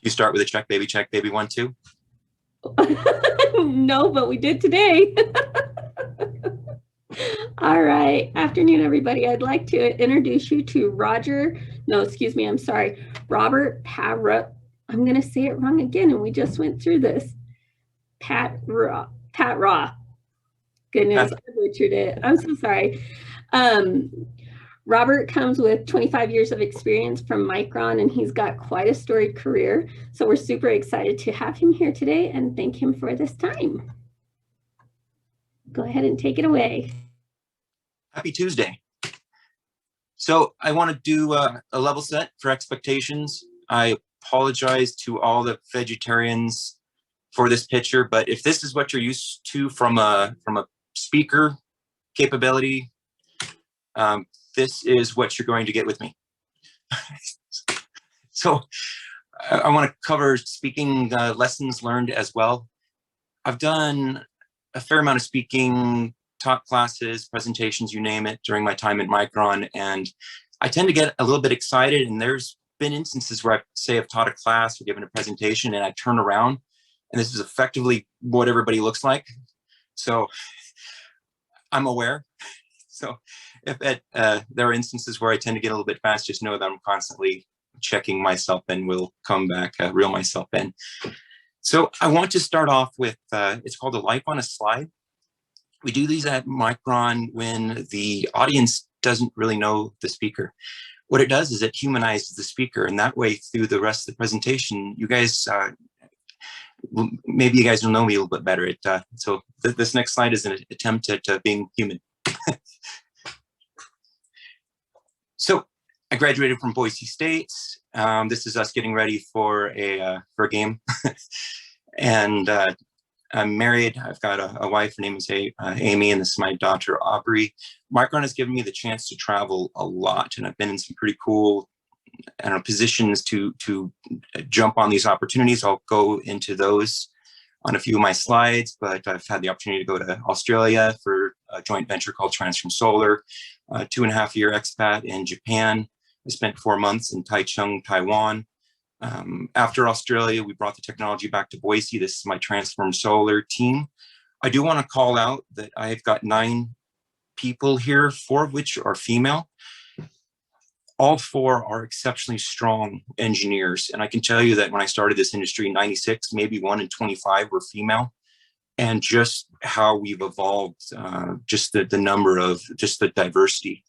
You start with a check, baby, 1, 2. No, but we did today. All right. Afternoon, everybody. I'd like to introduce you to Robert Patraw. I'm going to say it wrong again, and we just went through this. Patraw. Goodness, I butchered it. I'm so sorry. Robert comes with 25 years of experience from Micron, and he's got quite a storied career. So we're super excited to have him here today and thank him for this time. Go ahead and take it away. Happy Tuesday. So I want to do a level set for expectations. I apologize to all the vegetarians for this picture, but if this is what you're used to from a speaker capability, this is what you're going to get with me. So I want to cover speaking lessons learned as well. I've done a fair amount of speaking, taught classes, presentations, you name it, during my time at Micron. And I tend to get a little bit excited. And there's been instances where I've taught a class or given a presentation and I turn around and this is effectively what everybody looks like. So I'm aware. So if there are instances where I tend to get a little bit fast, just know that I'm constantly checking myself and will come back, reel myself in. So I want to start off with, it's called a life on a slide. We do these at Micron when the audience doesn't really know the speaker. What it does is it humanizes the speaker, and that way through the rest of the presentation, you guys, maybe you guys will know me a little bit better. So this next slide is an attempt at being human. So I graduated from Boise State. This is us getting ready for a game. And I'm married. I've got a wife. Her name is Amy, and this is my daughter, Aubrey. Micron has given me the chance to travel a lot, and I've been in some pretty cool positions to jump on these opportunities. I'll go into those on a few of my slides, but I've had the opportunity to go to Australia for a joint venture called Transform Solar, 2.5-year expat in Japan. I spent 4 months in Taichung, Taiwan. After Australia, we brought the technology back to Boise. This is my Transform Solar team. I do want to call out that I've got 9 people here, 4 of which are female. All 4 are exceptionally strong engineers. And I can tell you that when I started this industry in 96, maybe 1 in 25 were female. And just how we've evolved, just the number of, just the diversity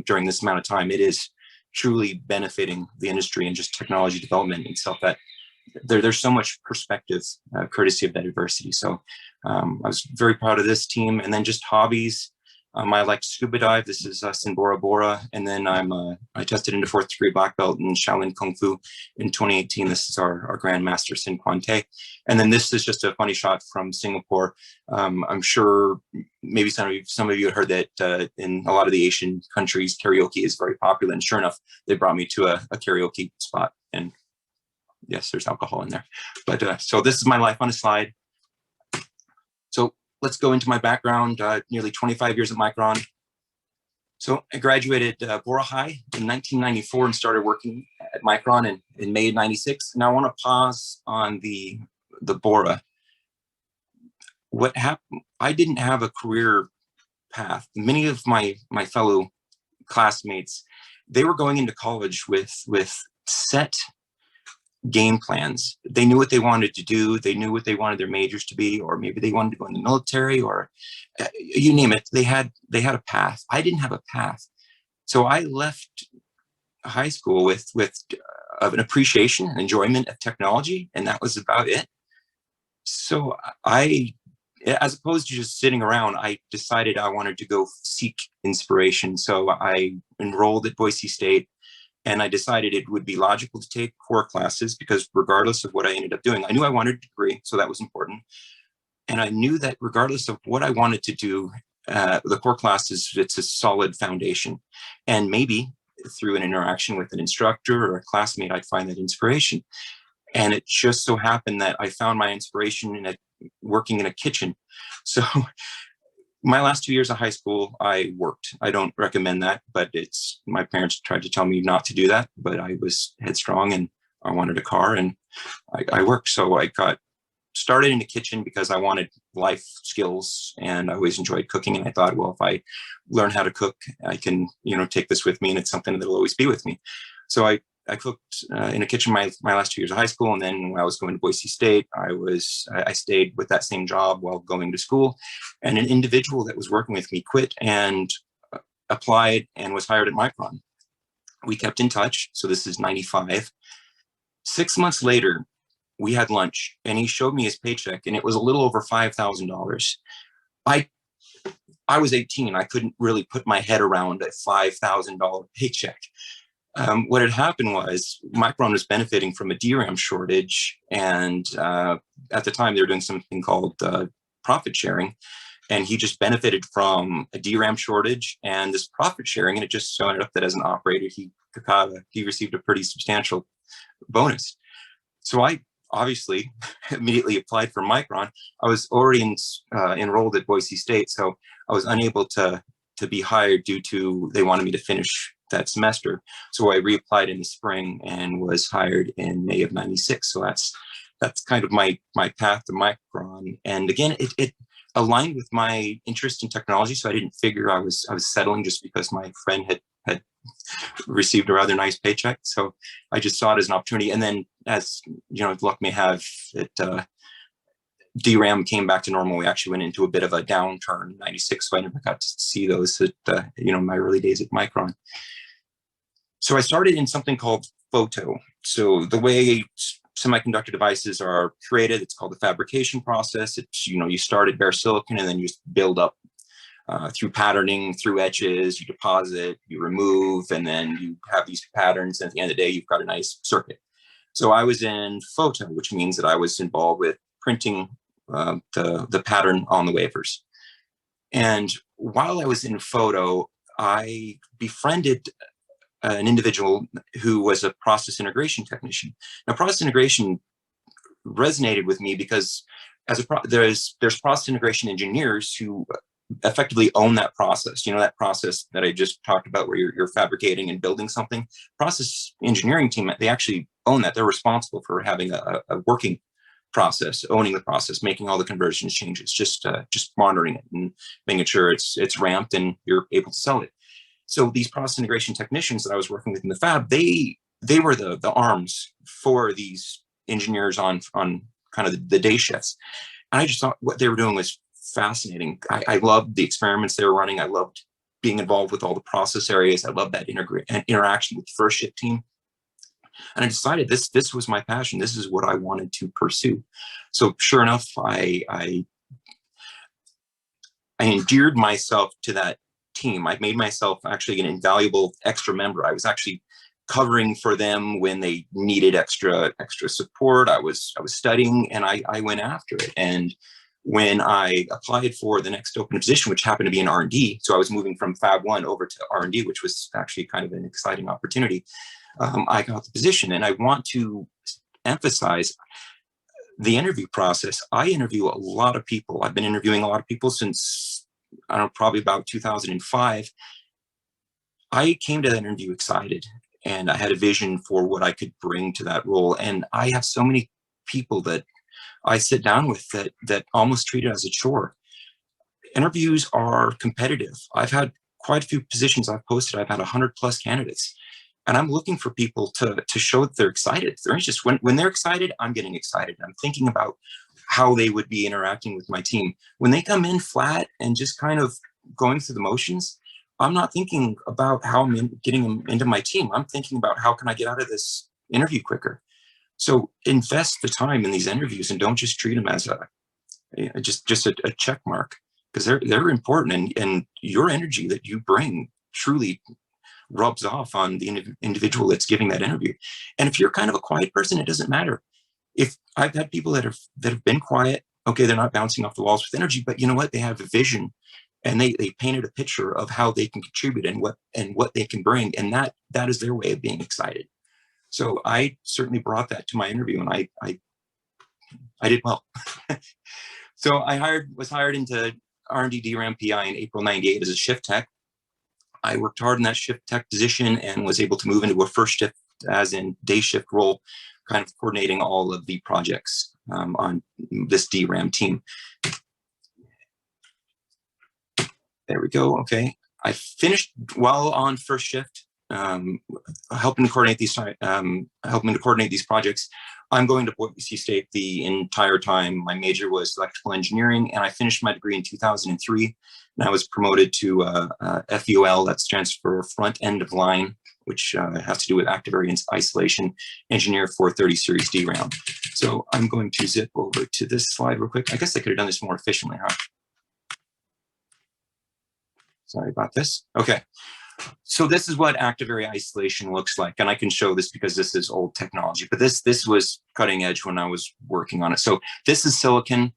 during this amount of time, it is truly benefiting the industry and just technology development itself. That there's so much perspective courtesy of that diversity. So I was very proud of this team. And then just hobbies. I like to scuba dive. This is us in Bora Bora. And then I tested into 4th degree black belt in Shaolin Kung Fu in 2018. This is our Grandmaster Sin Quante. And then this is just a funny shot from Singapore. I'm sure maybe some of you heard that in a lot of the Asian countries, karaoke is very popular. And sure enough, they brought me to a karaoke spot. And yes, there's alcohol in there. But so this is my life on a slide. So let's go into my background, nearly 25 years at Micron. So I graduated Bora High in 1994 and started working at Micron in May of 96. Now I want to pause on the Bora. What happened, I didn't have a career path. Many of my fellow classmates, they were going into college with set game plans. They knew what they wanted to do. They knew what they wanted their majors to be, or maybe they wanted to go in the military, or you name it. They had a path. I didn't have a path. So I left high school with an appreciation and enjoyment of technology, and that was about it. So as opposed to just sitting around, I decided I wanted to go seek inspiration. So I enrolled at Boise State. And I decided it would be logical to take core classes because regardless of what I ended up doing, I knew I wanted a degree, so that was important. And I knew that regardless of what I wanted to do, the core classes, it's a solid foundation. And maybe through an interaction with an instructor or a classmate, I'd find that inspiration. And it just so happened that I found my inspiration working in a kitchen. So my last 2 years of high school, I worked. I don't recommend that, but my parents tried to tell me not to do that, but I was headstrong and I wanted a car, and I worked. So I got started in the kitchen because I wanted life skills, and I always enjoyed cooking. And I thought, well, if I learn how to cook, I can, take this with me, and it's something that'll always be with me. So I cooked in a kitchen my last 2 years of high school, and then when I was going to Boise State, I stayed with that same job while going to school. And an individual that was working with me quit and applied and was hired at Micron. We kept in touch. So this is 95. 6 months later, we had lunch, and he showed me his paycheck, and it was a little over $5,000. I was 18. I couldn't really put my head around a $5,000 paycheck. What had happened was Micron was benefiting from a DRAM shortage, and at the time they were doing something called profit sharing, and he just benefited from a DRAM shortage and this profit sharing, and it just so ended up that as an operator, he received a pretty substantial bonus. So I obviously immediately applied for Micron. I was already enrolled at Boise State, so I was unable to be hired due to they wanted me to finish that semester. So I reapplied in the spring and was hired in May of '96. So that's kind of my path to Micron. And again, it aligned with my interest in technology. So I didn't figure I was settling just because my friend had received a rather nice paycheck. So I just saw it as an opportunity. And then, as luck may have it, DRAM came back to normal. We actually went into a bit of a downturn in '96, so I never got to see those at my early days at Micron. So I started in something called photo. So the way semiconductor devices are created, it's called the fabrication process. It's, you start at bare silicon, and then you build up through patterning, through etches, you deposit, you remove, and then you have these patterns. And at the end of the day, you've got a nice circuit. So I was in photo, which means that I was involved with printing the pattern on the wafers. And while I was in photo, I befriended an individual who was a process integration technician. Now, process integration resonated with me because there's process integration engineers who effectively own that process. That process that I just talked about where you're fabricating and building something. Process engineering team, they actually own that. They're responsible for having a working process, owning the process, making all the conversions changes, just monitoring it and making sure it's ramped and you're able to sell it. So these process integration technicians that I was working with in the fab, they were the arms for these engineers on kind of the day shifts. And I just thought what they were doing was fascinating. I loved the experiments they were running. I loved being involved with all the process areas. I loved that interaction with the first shift team. And I decided this was my passion. This is what I wanted to pursue. So sure enough, I endeared myself to that team. I made myself actually an invaluable extra member. I was actually covering for them when they needed extra support. I was studying, and I went after it. And when I applied for the next open position, which happened to be in R&D, so I was moving from Fab 1 over to R&D, which was actually kind of an exciting opportunity. I got the position, and I want to emphasize the interview process. I interview a lot of people. I've been interviewing a lot of people since, I don't know, probably about 2005. I came to that interview excited, and I had a vision for what I could bring to that role. And I have so many people that I sit down with that almost treat it as a chore. Interviews are competitive. I've had quite a few positions I've posted. I've had 100+ candidates. And I'm looking for people to show that they're excited. They're just when they're excited, I'm getting excited. I'm thinking about how they would be interacting with my team. When they come in flat and just kind of going through the motions, I'm not thinking about how I'm getting them into my team. I'm thinking about how can I get out of this interview quicker. So invest the time in these interviews and don't just treat them as just a check mark, because they're important, and your energy that you bring truly rubs off on the individual that's giving that interview. And if you're kind of a quiet person, it doesn't matter. If I've had people that have been quiet, okay, they're not bouncing off the walls with energy, but you know what? They have a vision, and they painted a picture of how they can contribute and what they can bring, and that is their way of being excited. So I certainly brought that to my interview, and I did well. So I was hired into R&D DRAM PI in April '98 as a shift tech. I worked hard in that shift tech position and was able to move into a first shift as in day shift role, kind of coordinating all of the projects on this DRAM team. There we go. Okay, I finished while on first shift, helping to coordinate these projects. I'm going to Boise State the entire time. My major was electrical engineering, and I finished my degree in 2003. And I was promoted to FEOL, that stands for front end of line, which has to do with Activarian Isolation, engineer for 30 series DRAM. So I'm going to zip over to this slide real quick. I guess I could have done this more efficiently, huh? Sorry about this. Okay. So this is what Activarian Isolation looks like. And I can show this because this is old technology, but this was cutting edge when I was working on it. So this is silicon,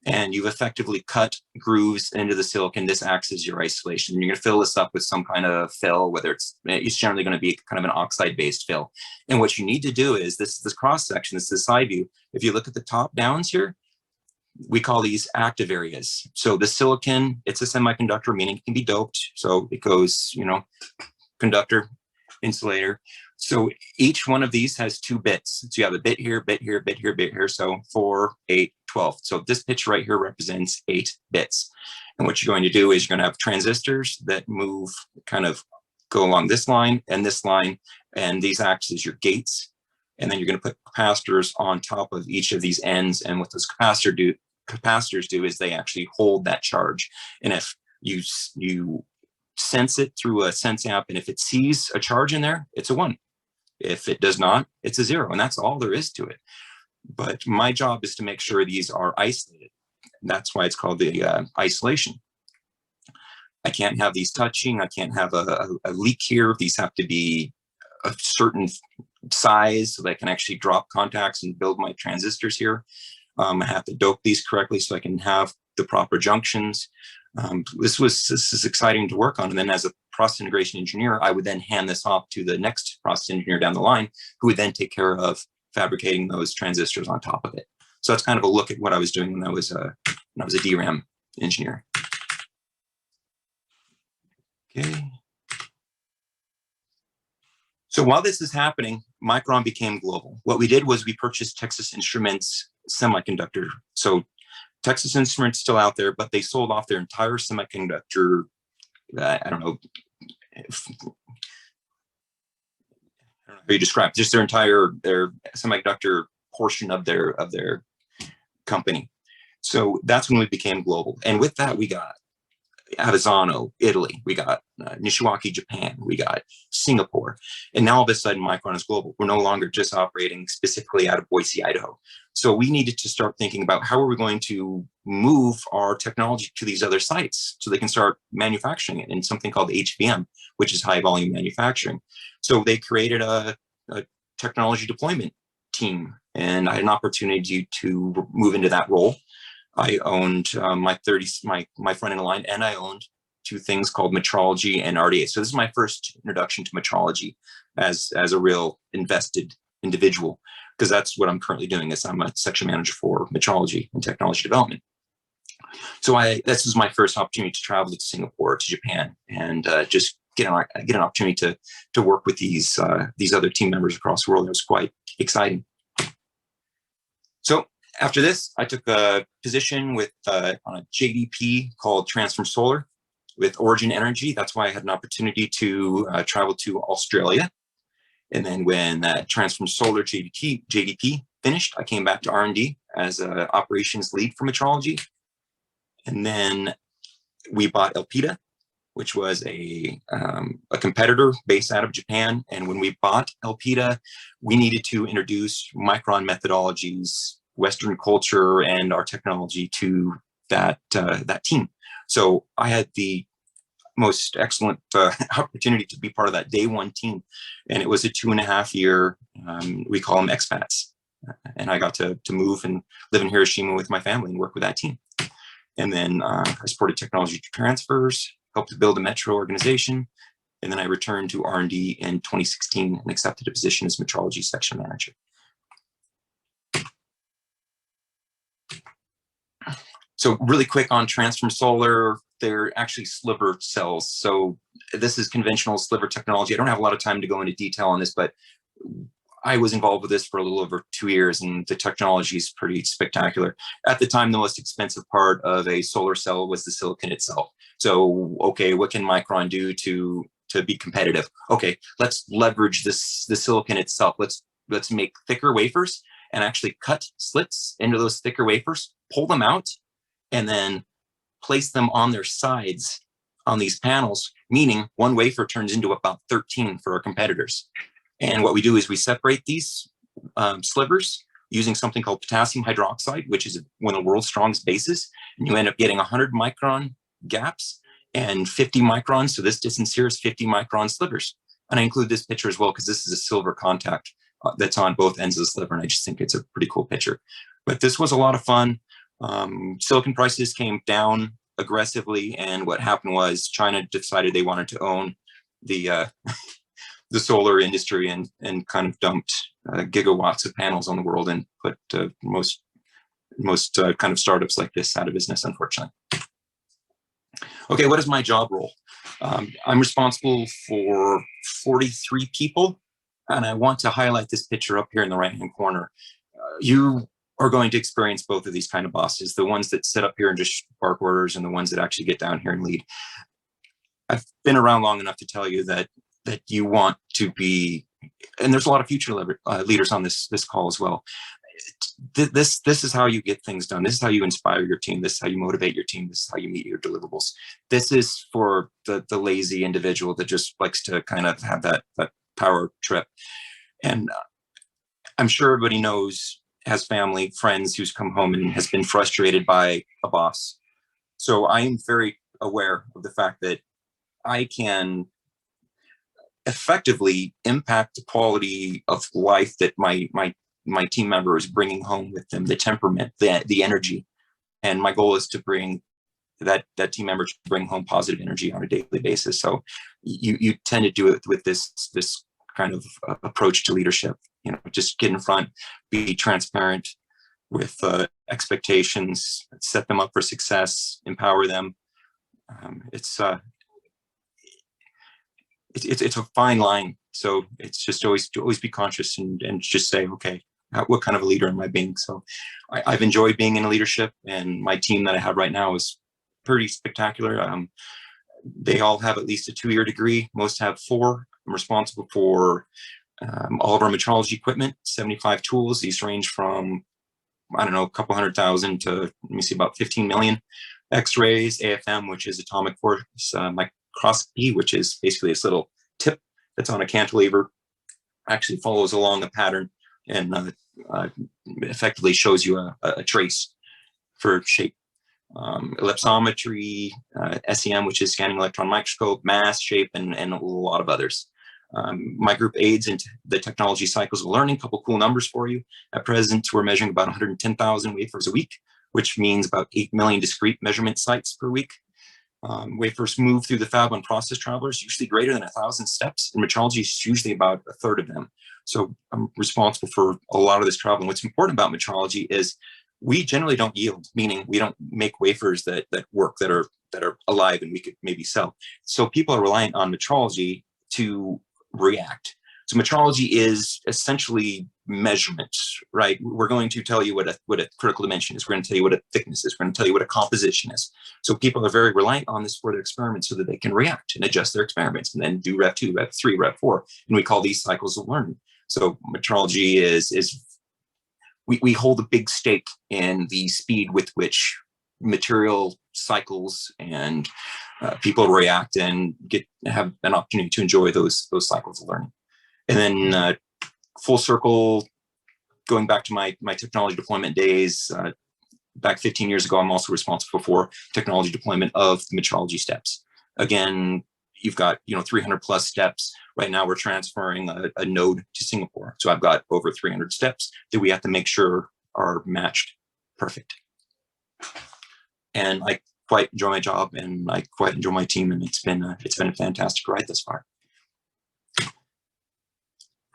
and you've effectively cut grooves into the silicon. This acts as your isolation. You're going to fill this up with some kind of fill, whether it's generally going to be kind of an oxide-based fill. And what you need to do is this cross-section, this is the side view. If you look at the top downs here, we call these active areas. So the silicon, it's a semiconductor, meaning it can be doped. So it goes, you know, conductor, insulator. So each one of these has 2 bits. So you have a bit here, bit here, bit here, bit here. So 4, 8, 12. So this pitch right here represents 8 bits. And what you're going to do is you're going to have transistors that move, kind of go along this line, and these act as your gates. And then you're going to put capacitors on top of each of these ends. And what those capacitors do is they actually hold that charge. And if you sense it through a sense app, and if it sees a charge in there, it's a 1. If it does not, it's a 0. And that's all there is to it. But my job is to make sure these are isolated. That's why it's called the isolation. I can't have these touching. I can't have a leak here. These have to be a certain size so that I can actually drop contacts and build my transistors here. I have to dope these correctly so I can have the proper junctions. This is exciting to work on. And then as a process integration engineer, I would then hand this off to the next process engineer down the line, who would then take care of fabricating those transistors on top of it. So that's kind of a look at what I was doing when I was a DRAM engineer. Okay. So while this is happening, Micron became global. What we did was we purchased Texas Instruments semiconductor. So Texas Instruments still out there, but they sold off their entire semiconductor. I don't know how you describe it, just their semiconductor portion of their company. So that's when we became global. And with that, we got Avezzano, Italy, we got Nishiwaki, Japan, we got Singapore. And now all of a sudden Micron is global. We're no longer just operating specifically out of Boise, Idaho. So we needed to start thinking about how are we going to move our technology to these other sites so they can start manufacturing it in something called HVM, which is high volume manufacturing. So they created a technology deployment team, and I had an opportunity to move into that role. I owned my front end line, and I owned 2 things called metrology and RDA. So this is my first introduction to metrology as a real invested individual, because that's what I'm currently doing. Is I'm a section manager for metrology and technology development. So this is my first opportunity to travel to Singapore, to Japan, and just get an opportunity to work with these other team members across the world. It was quite exciting. So after this, I took a position with on a JDP called Transform Solar with Origin Energy. That's why I had an opportunity to travel to Australia. And then when that Transform Solar JDP finished, I came back to R&D as an operations lead for metrology. And then we bought Elpida, which was a competitor based out of Japan. And when we bought Elpida, we needed to introduce Micron methodologies, Western culture, and our technology to that team. So I had the most excellent opportunity to be part of that day 1 team, and it was a 2.5 year. We call them expats, and I got to move and live in Hiroshima with my family and work with that team. And then I supported technology transfers, helped to build a metro organization, and then I returned to R&D in 2016 and accepted a position as metrology section manager. So really quick on Transform Solar, they're actually sliver cells. So this is conventional sliver technology. I don't have a lot of time to go into detail on this, but I was involved with this for a little over 2 years, and the technology is pretty spectacular. At the time, the most expensive part of a solar cell was the silicon itself. So, okay, what can Micron do to be competitive? Okay, let's leverage the silicon itself. Let's make thicker wafers and actually cut slits into those thicker wafers, pull them out, and then place them on their sides on these panels, meaning one wafer turns into about 13 for our competitors. And what we do is we separate these slivers using something called potassium hydroxide, which is one of the world's strongest bases. And you end up getting 100 micron gaps and 50 microns. So this distance here is 50 micron slivers. And I include this picture as well because this is a silver contact that's on both ends of the sliver. And I just think it's a pretty cool picture. But this was a lot of fun. Silicon prices came down aggressively. And what happened was China decided they wanted to own the the solar industry and kind of dumped gigawatts of panels on the world and put most kind of startups like this out of business, unfortunately. Okay, what is my job role? I'm responsible for 43 people, and I want to highlight this picture up here in the right-hand corner. You are going to experience both of these kind of bosses, the ones that sit up here and just bark orders and the ones that actually get down here and lead. I've been around long enough to tell you that you want to be, and there's a lot of future leaders on this call as well. This is how you get things done. This is how you inspire your team. This is how you motivate your team. This is how you meet your deliverables. This is for the lazy individual that just likes to kind of have that power trip. And I'm sure everybody knows, has family, friends who's come home and has been frustrated by a boss. So I am very aware of the fact that I can effectively impact the quality of life that my team member is bringing home with them, the temperament, the energy. And my goal is to bring that team member to bring home positive energy on a daily basis. So you tend to do it with this kind of approach to leadership. Just get in front, be transparent with expectations, set them up for success, empower them. It's a fine line. So it's just always be conscious and just say, okay, what kind of a leader am I being? So I've enjoyed being in leadership, and my team that I have right now is pretty spectacular. They all have at least a 2-year degree. Most have 4. I'm responsible for all of our metrology equipment, 75 tools. These range from, I don't know, a couple 100,000 to, let me see, about 15 million. X-rays, AFM, which is atomic force microscopy, which is basically this little tip that's on a cantilever, actually follows along a pattern and effectively shows you a trace for shape. Ellipsometry, SEM, which is scanning electron microscope, mass, shape, and a lot of others. My group aids into the technology cycles of learning. A couple cool numbers for you. At present, we're measuring about 110,000 wafers a week, which means about 8 million discrete measurement sites per week. Wafers move through the fab on process travelers, usually greater than 1,000 steps. And metrology is usually about a third of them. So I'm responsible for a lot of this travel. And what's important about metrology is we generally don't yield, meaning we don't make wafers that work, that are alive and we could maybe sell. So people are reliant on metrology to react. So metrology is essentially measurements, right? We're going to tell you what a critical dimension is. We're going to tell you what a thickness is. We're going to tell you what a composition is. So people are very reliant on this for their experiments so that they can react and adjust their experiments and then do rep 2, rep 3, rep 4. And we call these cycles of learning. So metrology is we hold a big stake in the speed with which material cycles and people react and have an opportunity to enjoy those cycles of learning. And then full circle, going back to my technology deployment days, back 15 years ago, I'm also responsible for technology deployment of the metrology steps. Again, you've got 300 plus steps. Right now, we're transferring a node to Singapore. So I've got over 300 steps that we have to make sure are matched perfect. And I quite enjoy my job, and I quite enjoy my team, and it's been a fantastic ride thus far.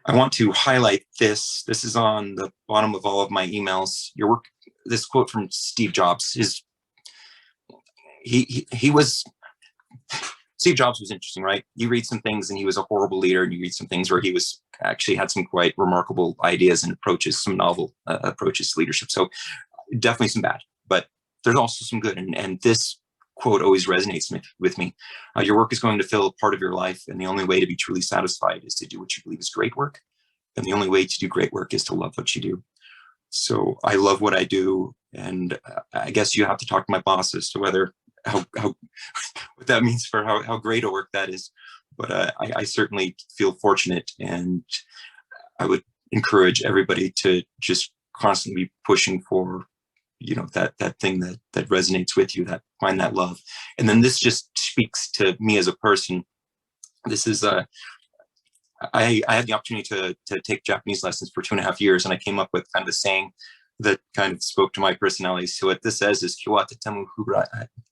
I want to highlight this. This is on the bottom of all of my emails. Your work. This quote from Steve Jobs is he was Steve Jobs was interesting, right? You read some things and he was a horrible leader, and you read some things where he was actually had some quite remarkable ideas and approaches, some novel approaches to leadership. So definitely some bad, but there's also some good. And this quote always resonates with me. Your work is going to fill part of your life, and the only way to be truly satisfied is to do what you believe is great work. And the only way to do great work is to love what you do. So I love what I do, and I guess you have to talk to my boss as to whether how what that means for how great a work that is. But I certainly feel fortunate, and I would encourage everybody to just constantly be pushing for, that thing that resonates with you, that find that love. And then this just speaks to me as a person. This is I had the opportunity to take Japanese lessons for 2.5 years, and I came up with kind of a saying that kind of spoke to my personality. So what this says is "Kyo wa totemo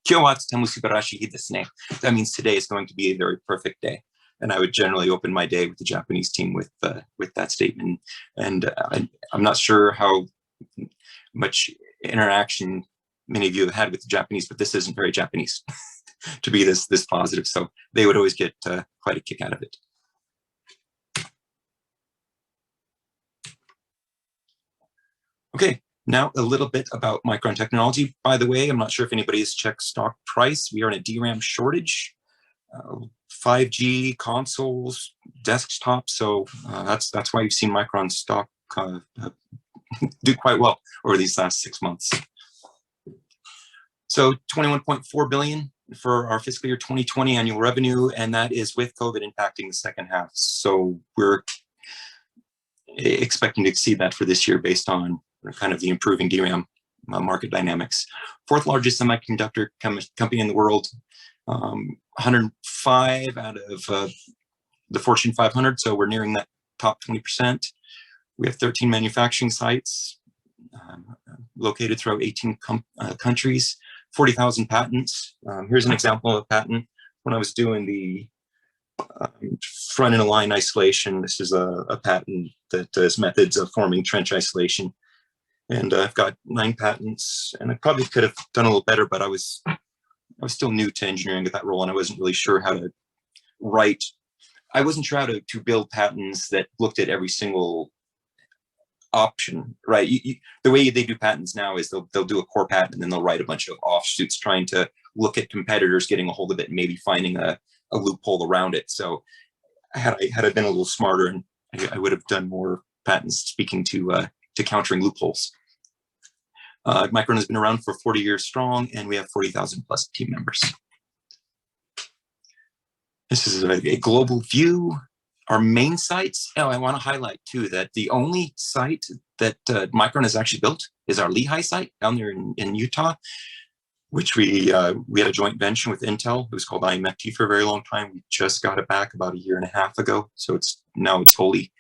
subarashi desu ne." That means today is going to be a very perfect day. And I would generally open my day with the Japanese team with that statement. And I'm not sure how much interaction many of you have had with the Japanese, but this isn't very Japanese to be this positive. So they would always get quite a kick out of it. Okay, now a little bit about Micron Technology. By the way, I'm not sure if anybody has checked stock price. We are in a DRAM shortage, 5G consoles, desktops. So that's why you've seen Micron stock do quite well over these last 6 months. So 21.4 billion for our fiscal year 2020 annual revenue, and that is with COVID impacting the second half. So we're expecting to exceed that for this year based on kind of the improving DRAM market dynamics. Fourth largest semiconductor company in the world, 105 out of the Fortune 500. So we're nearing that top 20%. We have 13 manufacturing sites located throughout 18 countries, 40,000 patents. Here's an example of a patent. When I was doing the front-end line isolation, this is a patent that does methods of forming trench isolation. And I've got 9 patents, and I probably could have done a little better, but I was still new to engineering at that role, and I wasn't really sure how to write. I wasn't sure how to build patents that looked at every single option, right? The way they do patents now is they'll do a core patent, and then they'll write a bunch of offshoots trying to look at competitors, getting a hold of it, and maybe finding a loophole around it. So had I been a little smarter, and I would have done more patents speaking to countering loopholes. Micron has been around for 40 years strong, and we have 40,000 plus team members. This is a global view. Our main sites, I want to highlight too that the only site that Micron has actually built is our Lehi site down there in Utah, which we had a joint venture with Intel. It was called IMFT for a very long time. We just got it back about 1.5 years ago. So it's wholly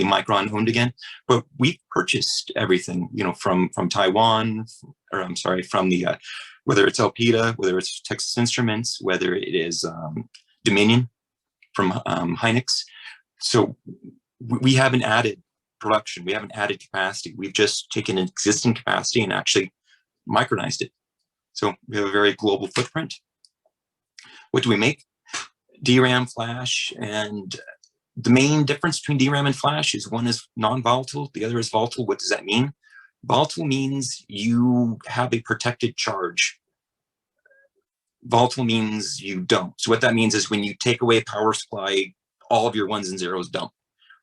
Micron owned again. But we purchased everything, from Taiwan, or I'm sorry, from the whether it's Elpida, whether it's Texas Instruments, whether it is Dominion from Hynix. So we haven't added production. We haven't added capacity. We've just taken an existing capacity and actually micronized it. So we have a very global footprint. What do we make? DRAM, flash, and the main difference between DRAM and flash is one is non-volatile, the other is volatile. What does that mean? Volatile means you have a protected charge. Volatile means you don't. So what that means is when you take away a power supply, all of your ones and zeros dump.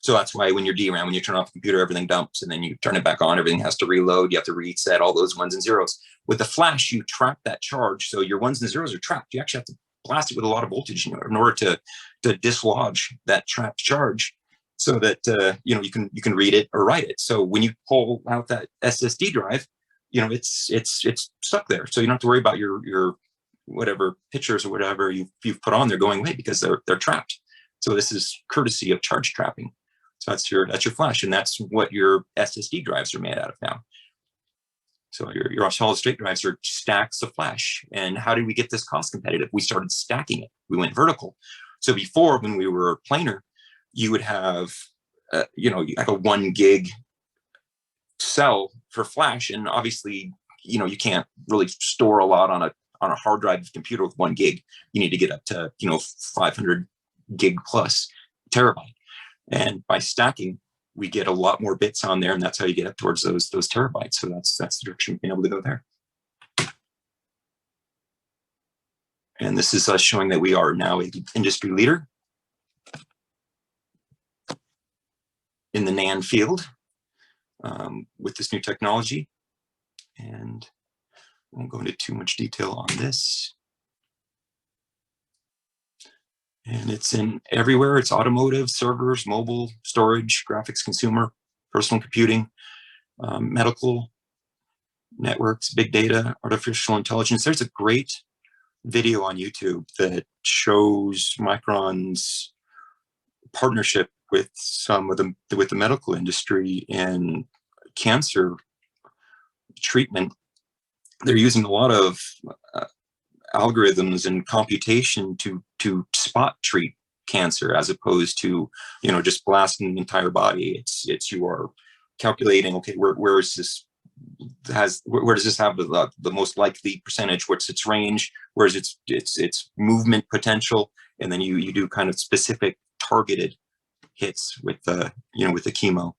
So that's why when you're DRAM, when you turn off the computer, everything dumps, and then you turn it back on, everything has to reload. You have to reset all those ones and zeros. With the flash, you trap that charge. So your ones and zeros are trapped. You actually have to blast it with a lot of voltage in order to dislodge that trapped charge, so that you can read it or write it. So when you pull out that SSD drive, it's stuck there. So you don't have to worry about your whatever pictures or whatever you've put on there going away because they're trapped. So this is courtesy of charge trapping. So that's your flash, and that's what your SSD drives are made out of now. So your solid state drives are stacks of flash. And how did we get this cost competitive? We started stacking it. We went vertical. So before, when we were planar, you would have like a 1 gig cell for flash, and obviously you can't really store a lot on on a hard drive computer with 1 gig, you need to get up to 500 gig plus terabyte. And by stacking, we get a lot more bits on there, and that's how you get up towards those terabytes. So that's the direction we've been able to go there. And this is us showing that we are now an industry leader in the NAND field with this new technology. And I won't go into too much detail on this. And it's in everywhere. It's automotive, servers, mobile, storage, graphics, consumer, personal computing, medical, networks, big data, artificial intelligence. There's a great video on YouTube that shows Micron's partnership with the medical industry in cancer treatment. They're using a lot of algorithms and computation to spot treat cancer, as opposed to just blasting the entire body. It's you are calculating, okay, where is this, where does this have the most likely percentage, what's its range, where's its movement potential, and then you do kind of specific targeted hits with the with the chemo.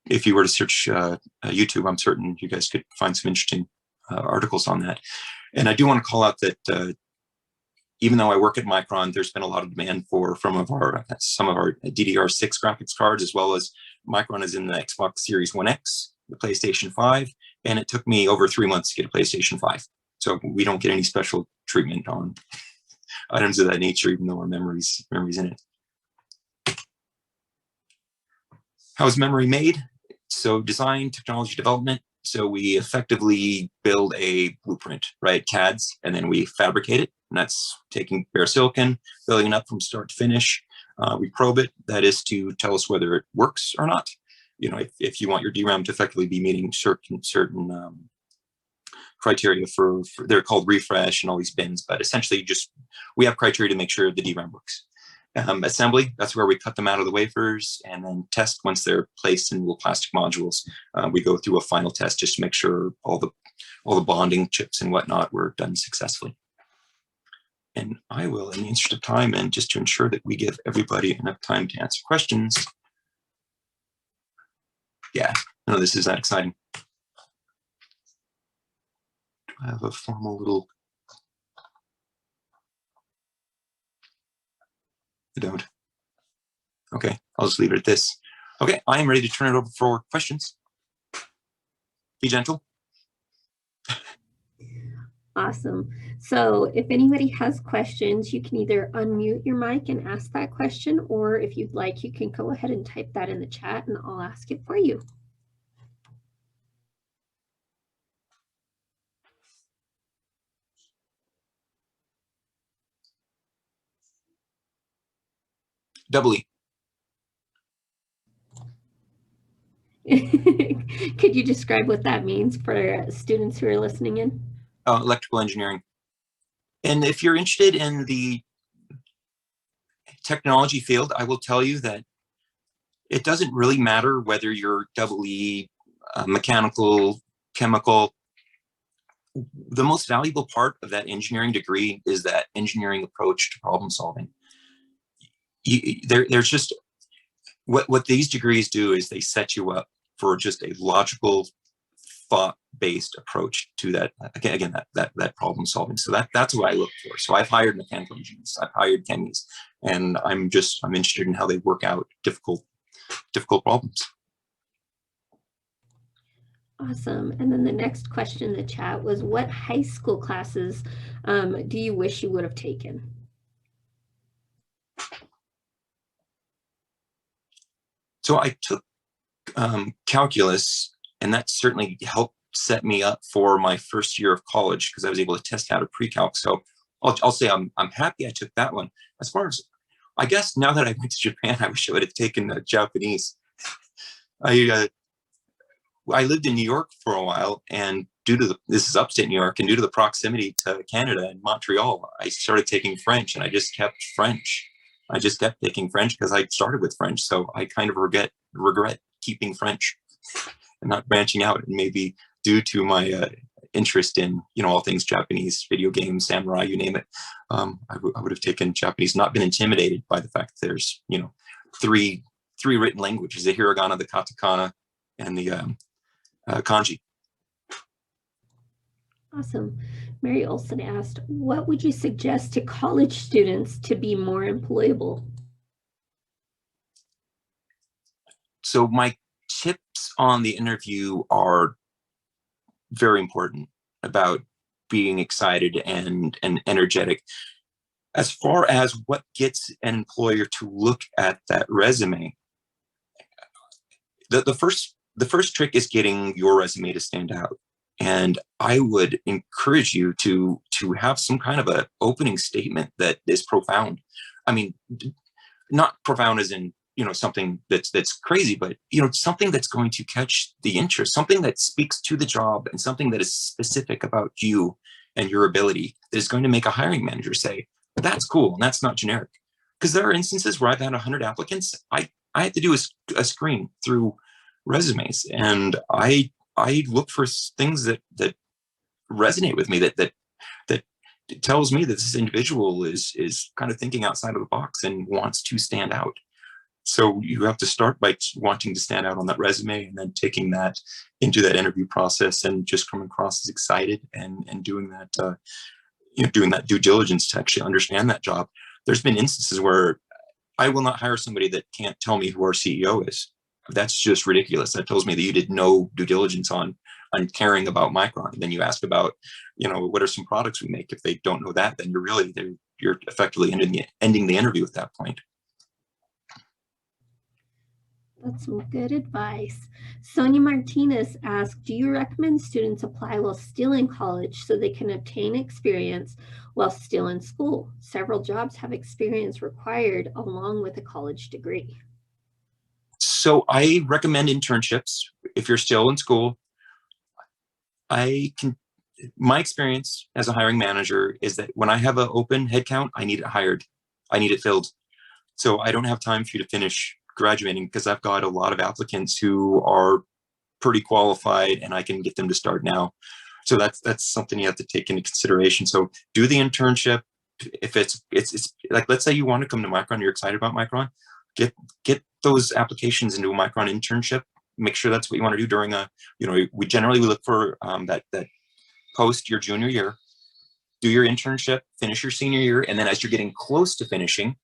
If you were to search YouTube, I'm certain you guys could find some interesting articles on that. And I do want to call out that even though I work at Micron, there's been a lot of demand for some of our DDR6 graphics cards, as well as Micron is in the Xbox Series 1X, the PlayStation 5, and it took me over 3 months to get a PlayStation 5. So we don't get any special treatment on items of that nature, even though our memory's in it. How is memory made? So design, technology development. So we effectively build a blueprint, right? CADs, and then we fabricate it. And that's taking bare silicon, building it up from start to finish. We probe it. That is to tell us whether it works or not. If you want your DRAM to effectively be meeting certain criteria for they're called refresh and all these bins, but essentially we have criteria to make sure the DRAM works. Assembly, that's where we cut them out of the wafers, and then test once they're placed in little plastic modules. We go through a final test just to make sure all the bonding chips and whatnot were done successfully. And I will, in the interest of time, and just to ensure that we give everybody enough time to answer questions. Yeah, no, this is that exciting. Do I have a formal little? I don't. Okay, I'll just leave it at this. Okay, I am ready to turn it over for questions. Be gentle. Awesome. So if anybody has questions, you can either unmute your mic and ask that question, or if you'd like, you can go ahead and type that in the chat and I'll ask it for you. Doubly. Could you describe what that means for students who are listening in? Electrical engineering. And if you're interested in the technology field, I will tell you that it doesn't really matter whether you're EE, mechanical, chemical. The most valuable part of that engineering degree is that engineering approach to problem solving. There's just what these degrees do is they set you up for just a logical, thought-based approach to that. Again, that problem solving. So that's what I look for. So I've hired mechanical engineers, I've hired chemies, and I'm interested in how they work out difficult problems. Awesome. And then the next question in the chat was, what high school classes do you wish you would have taken? So I took calculus, and that certainly helped set me up for my first year of college because I was able to test out a pre-calc. So I'll say I'm happy I took that one. As far as, I guess now that I went to Japan, I wish I would have taken Japanese. I lived in New York for a while, and this is upstate New York, and due to the proximity to Canada and Montreal, I started taking French, and I just kept French. I just kept taking French because I started with French, so I kind of regret keeping French and not branching out. And maybe due to my interest in, all things Japanese, video games, samurai, you name it. I would have taken Japanese, not been intimidated by the fact that there's, three written languages: the hiragana, the katakana, and the kanji. Awesome. Mary Olson asked, what would you suggest to college students to be more employable? So my tips on the interview are very important about being excited and energetic. As far as what gets an employer to look at that resume, the first trick is getting your resume to stand out. And I would encourage you to have some kind of a opening statement that is profound. I mean, not profound as in, something that's crazy, but, something that's going to catch the interest, something that speaks to the job, and something that is specific about you and your ability that is going to make a hiring manager say, that's cool, and that's not generic. Because there are instances where I've had 100 applicants. I had to do a screen through resumes, and I look for things that resonate with me, that tells me that this individual is kind of thinking outside of the box and wants to stand out. So you have to start by wanting to stand out on that resume, and then taking that into that interview process and just coming across as excited and doing that, doing that due diligence to actually understand that job. There's been instances where I will not hire somebody that can't tell me who our CEO is. That's just ridiculous. That tells me that you did no due diligence on caring about Micron. And then you ask about, what are some products we make? If they don't know that, then you're effectively ending the interview at that point. That's some good advice. Sonia Martinez asked, do you recommend students apply while still in college so they can obtain experience while still in school? Several jobs have experience required along with a college degree. So I recommend internships if you're still in school. My experience as a hiring manager is that when I have an open headcount, I need it hired. I need it filled. So I don't have time for you to finish graduating, because I've got a lot of applicants who are pretty qualified and I can get them to start now. So that's something you have to take into consideration. So do the internship. If it's like, let's say you want to come to Micron, you're excited about Micron, get those applications into a Micron internship. Make sure that's what you want to do during we generally look for that post your junior year. Do your internship, finish your senior year, and then as you're getting close to finishing,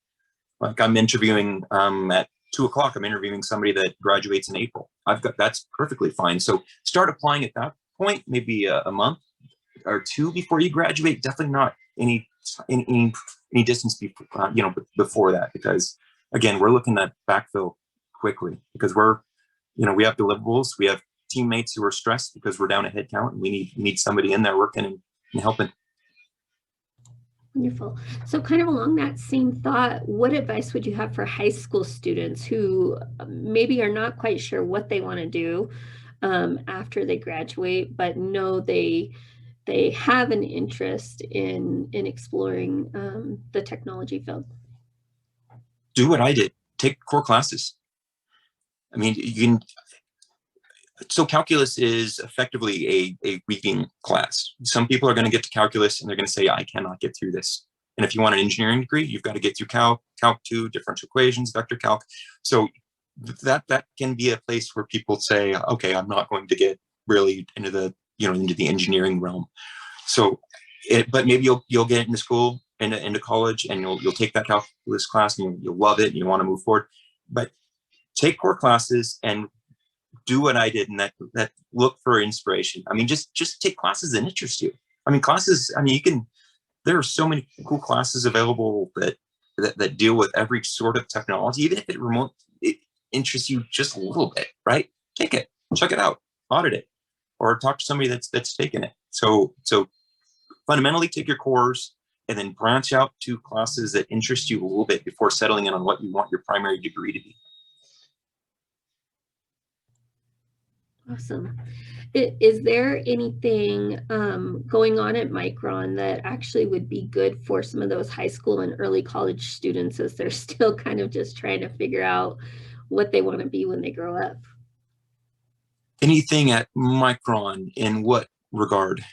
like I'm interviewing at 2:00, I'm interviewing somebody that graduates in April. That's perfectly fine. So start applying at that point, maybe a month or two before you graduate. Definitely not any distance before that, because again, we're looking at backfill quickly, because we have deliverables, we have teammates who are stressed because we're down a head count, and we need somebody in there working and helping. Wonderful. So kind of along that same thought, what advice would you have for high school students who maybe are not quite sure what they want to do after they graduate, but know they have an interest in exploring the technology field? Do what I did. Take core classes. I mean, so calculus is effectively a reading class. Some people are going to get to calculus and they're going to say, I cannot get through this. And if you want an engineering degree, you've got to get through calc 2, differential equations, vector calc. So that can be a place where people say, okay, I'm not going to get really into the engineering realm. So, but maybe you'll get into school, into college, and you'll take that calculus class and you'll love it and you want to move forward. But take core classes and do what I did, and that look for inspiration. I mean, just take classes that interest you. I mean, classes, I mean, there are so many cool classes available that deal with every sort of technology, even if it interests you just a little bit, right? Take it, check it out, audit it, or talk to somebody that's taken it. So fundamentally take your cores and then branch out to classes that interest you a little bit before settling in on what you want your primary degree to be. Awesome. Is there anything going on at Micron that actually would be good for some of those high school and early college students as they're still kind of just trying to figure out what they want to be when they grow up? Anything at Micron in what regard?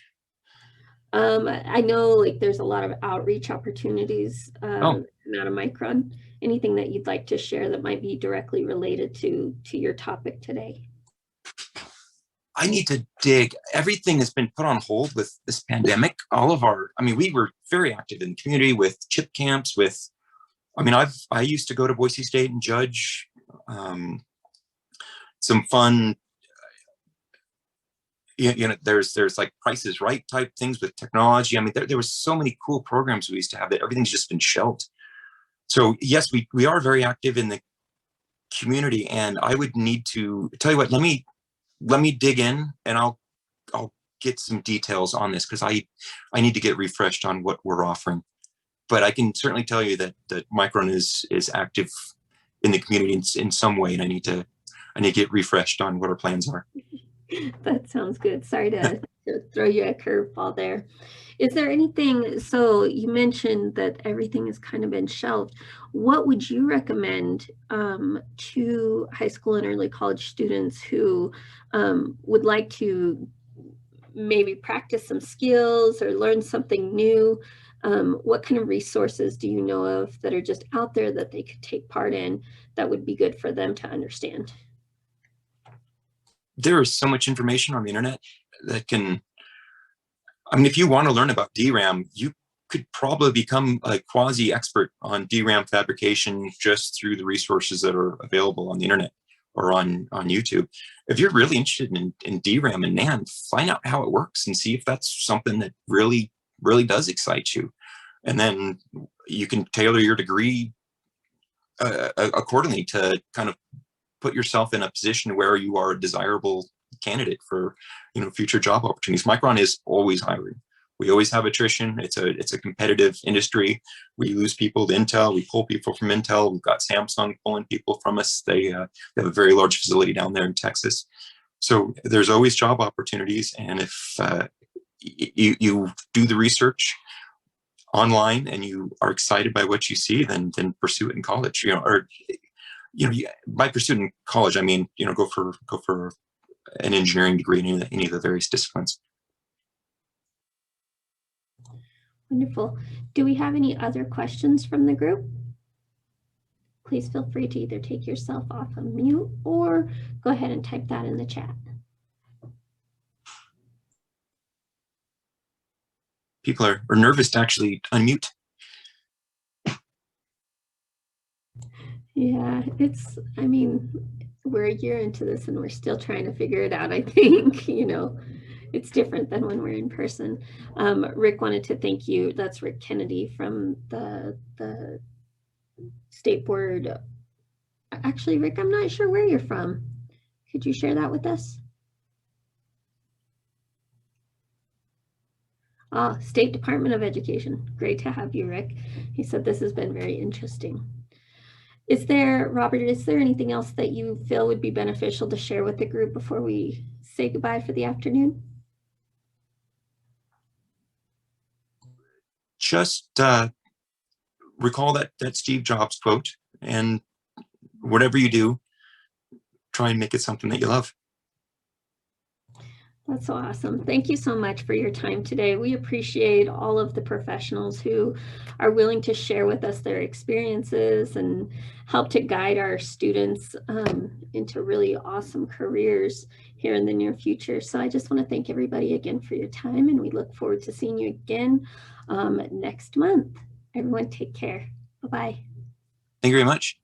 I know like there's a lot of outreach opportunities Oh, out of Micron. Anything that you'd like to share that might be directly related to your topic today? I need to dig. Everything has been put on hold with this pandemic. I mean, we were very active in the community with chip camps, I used to go to Boise State and judge some fun, there's like Price is Right type things with technology. I mean, there was so many cool programs we used to have that everything's just been shelved. So yes, we are very active in the community, and I would need to tell you what, let me dig in and I'll get some details on this because I need to get refreshed on what we're offering. But I can certainly tell you that Micron is active in the community in some way, and I need to get refreshed on what our plans are. That sounds good. Sorry to throw you a curveball there. Is there anything, so you mentioned that everything has kind of been shelved. What would you recommend to high school and early college students who would like to maybe practice some skills or learn something new? What kind of resources do you know of that are just out there that they could take part in that would be good for them to understand? There is so much information on the internet that if you want to learn about DRAM, you could probably become a quasi expert on DRAM fabrication just through the resources that are available on the internet or on YouTube. If you're really interested in DRAM and NAND, find out how it works and see if that's something that really, really does excite you. And then you can tailor your degree accordingly to kind of put yourself in a position where you are a desirable candidate for future job opportunities. Micron is always hiring. We always have attrition. It's a competitive industry. We lose people to Intel. We pull people from Intel. We've got Samsung pulling people from us. They have a very large facility down there in Texas. So there's always job opportunities. And if you do the research online and you are excited by what you see, then pursue it in college. By pursuit in college, I mean, go for an engineering degree in any of the various disciplines. Wonderful. Do we have any other questions from the group? Please feel free to either take yourself off of mute or go ahead and type that in the chat. People are nervous to actually unmute. Yeah, we're a year into this and we're still trying to figure it out, I think. It's different than when we're in person. Rick wanted to thank you. That's Rick Kennedy from the State Board. Actually, Rick, I'm not sure where you're from. Could you share that with us? State Department of Education. Great to have you, Rick. He said this has been very interesting. Robert, is there anything else that you feel would be beneficial to share with the group before we say goodbye for the afternoon? Just recall that Steve Jobs quote, and whatever you do, try and make it something that you love. That's so awesome. Thank you so much for your time today. We appreciate all of the professionals who are willing to share with us their experiences and help to guide our students into really awesome careers here in the near future. So I just want to thank everybody again for your time, and we look forward to seeing you again next month. Everyone take care. Bye-bye. Thank you very much.